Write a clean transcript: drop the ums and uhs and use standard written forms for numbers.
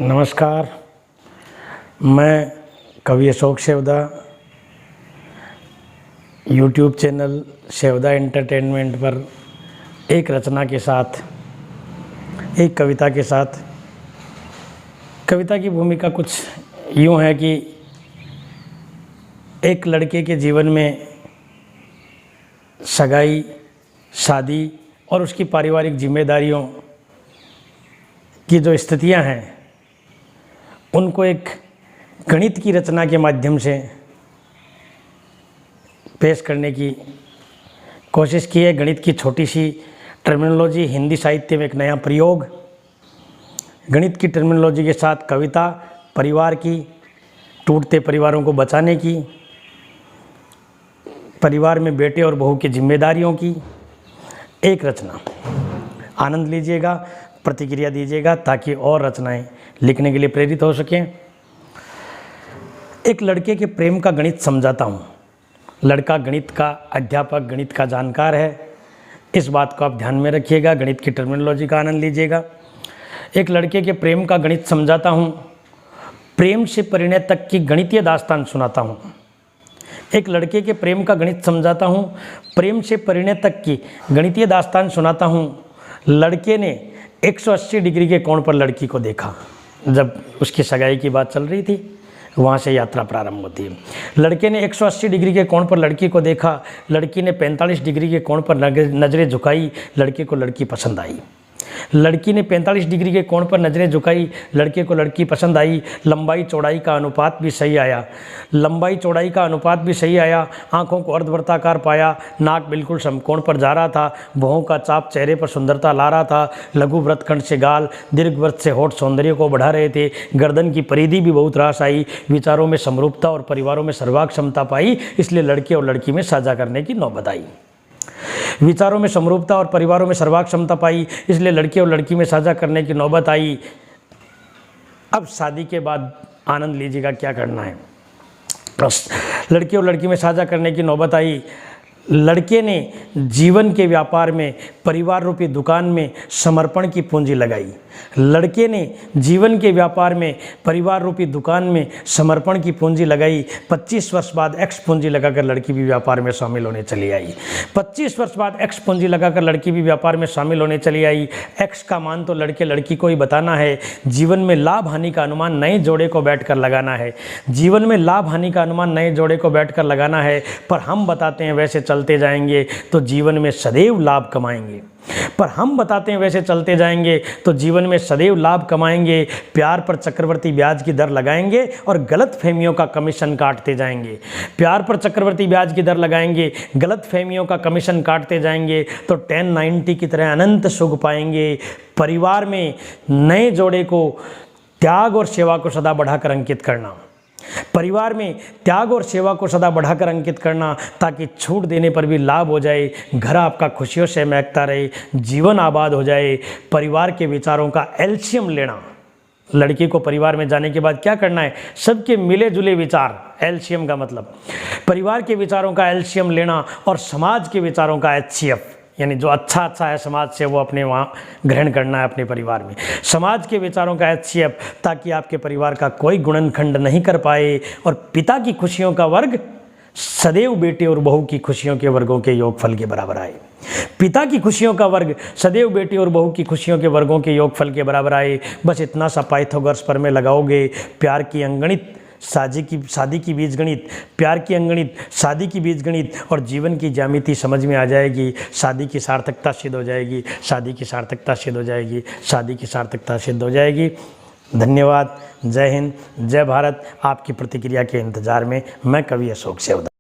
नमस्कार, मैं कवि Ashok Sevda YouTube channel Sevda entertainment पर एक रचना के साथ, एक कविता के साथ। कविता की भूमिका कुछ यूँ है कि एक लड़के के जीवन में सगाई, शादी और उसकी पारिवारिक जिम्मेदारियों की जो स्थितियां हैं, उनको एक गणित की रचना के माध्यम से पेश करने की कोशिश की है। गणित की छोटी सी टर्मिनोलॉजी, हिंदी साहित्य में एक नया प्रयोग, गणित की टर्मिनोलॉजी के साथ कविता, परिवार की, टूटते परिवारों को बचाने की, परिवार में बेटे और बहू की जिम्मेदारियों की एक रचना। आनंद लीजिएगा, प्रतिक्रिया दीजिएगा ताकि और रचनाएं लिखने के लिए प्रेरित हो सकें। एक लड़के के प्रेम का गणित समझाता हूँ। लड़का गणित का अध्यापक, गणित का जानकार है, इस बात को आप ध्यान में रखिएगा। गणित की टर्मिनोलॉजी का आनंद लीजिएगा। एक लड़के के प्रेम का गणित समझाता हूँ, प्रेम से परिणय तक की गणितीय दास्तान सुनाता हूँ। एक लड़के के प्रेम का गणित समझाता हूँ, प्रेम से परिणय तक की गणितीय दास्तान सुनाता हूँ। लड़के ने 180 डिग्री के कोण पर लड़की को देखा। जब उसकी सगाई की बात चल रही थी, वहाँ से यात्रा प्रारंभ होती है। लड़के ने 180 डिग्री के कोण पर लड़की को देखा। लड़की ने 45 डिग्री के कोण पर नज़रें झुकाई। लड़के को लड़की पसंद आई। लड़की ने 45 डिग्री के कोण पर नज़रें झुकाई। लड़के को लड़की पसंद आई। लंबाई चौड़ाई का अनुपात भी सही आया। लंबाई चौड़ाई का अनुपात भी सही आया। आंखों को अर्धवृत्ताकार पाया। नाक बिल्कुल समकोण पर जा रहा था। भौहों का चाप चेहरे पर सुंदरता ला रहा था। लघु वृत्तखंड से गाल, दीर्घ वृत्त से होठ सौंदर्य को बढ़ा रहे थे। गर्दन की परिधि भी बहुत रास आई। विचारों में समरूपता और परिवारों में सर्वांग क्षमता पाई, इसलिए लड़के और लड़की में साझा करने की नौबत आई। विचारों में समरूपता और परिवारों में सर्वांग क्षमता पाई, इसलिए लड़के और लड़की में साझा करने की नौबत आई। अब शादी के बाद आनंद लीजिएगा क्या करना है। लड़के और लड़की में साझा करने की नौबत आई। लड़के ने जीवन के व्यापार में, परिवार रूपी दुकान में समर्पण की पूंजी लगाई। लड़के ने जीवन के व्यापार में, परिवार रूपी दुकान में समर्पण की पूंजी लगाई। 25 वर्ष बाद एक्स पूंजी लगाकर लड़की भी व्यापार में शामिल होने चली आई। 25 वर्ष बाद एक्स पूंजी लगाकर लड़की भी व्यापार में शामिल होने चली आई। एक्स का मान तो लड़के लड़की को ही बताना है। जीवन में लाभ हानि का अनुमान नए जोड़े को बैठकर लगाना है। जीवन में लाभ हानि का अनुमान नए जोड़े को बैठकर लगाना है। पर हम बताते हैं वैसे चलते जाएंगे तो जीवन में सदैव लाभ कमाएंगे। पर हम बताते हैं वैसे चलते जाएंगे तो जीवन में सदैव लाभ कमाएंगे। प्यार पर चक्रवर्ती ब्याज की दर लगाएंगे और गलत फहमियों का कमीशन काटते जाएंगे। प्यार पर चक्रवर्ती ब्याज की दर लगाएंगे, गलत फहमियों का कमीशन काटते जाएंगे तो 1090 की तरह अनंत सुख पाएंगे। परिवार में नए जोड़े को त्याग और सेवा को सदा बढ़ाकर अंकित करना। परिवार में त्याग और सेवा को सदा बढ़ाकर अंकित करना, ताकि छूट देने पर भी लाभ हो जाए। घर आपका खुशियों से महकता रहे, जीवन आबाद हो जाए। परिवार के विचारों का एल्शियम लेना। लड़की को परिवार में जाने के बाद क्या करना है? सबके मिले जुले विचार, एल्शियम का मतलब परिवार के विचारों का एल्शियम लेना और समाज के विचारों का HCF, यानी जो अच्छा है समाज से, वो अपने वहाँ ग्रहण करना है अपने परिवार में। समाज के विचारों का HCF, ताकि आपके परिवार का कोई गुणनखंड नहीं कर पाए और पिता की खुशियों का वर्ग सदैव बेटे और बहू की खुशियों के वर्गों के योगफल के बराबर आए। पिता की खुशियों का वर्ग सदैव बेटे और बहू की खुशियों के वर्गों के योगफल के बराबर आए। बस इतना सा पाइथागोरस प्रमेय लगाओगे। प्यार की अंगणित, शादी की बीजगणित, प्यार की अंगणित, शादी की बीजगणित और जीवन की ज्यामिति समझ में आ जाएगी। शादी की सार्थकता सिद्ध हो जाएगी। शादी की सार्थकता सिद्ध हो जाएगी। शादी की सार्थकता सिद्ध हो जाएगी। धन्यवाद। जय हिंद, जय भारत। आपकी प्रतिक्रिया के इंतजार में मैं कवि अशोक सेवदा।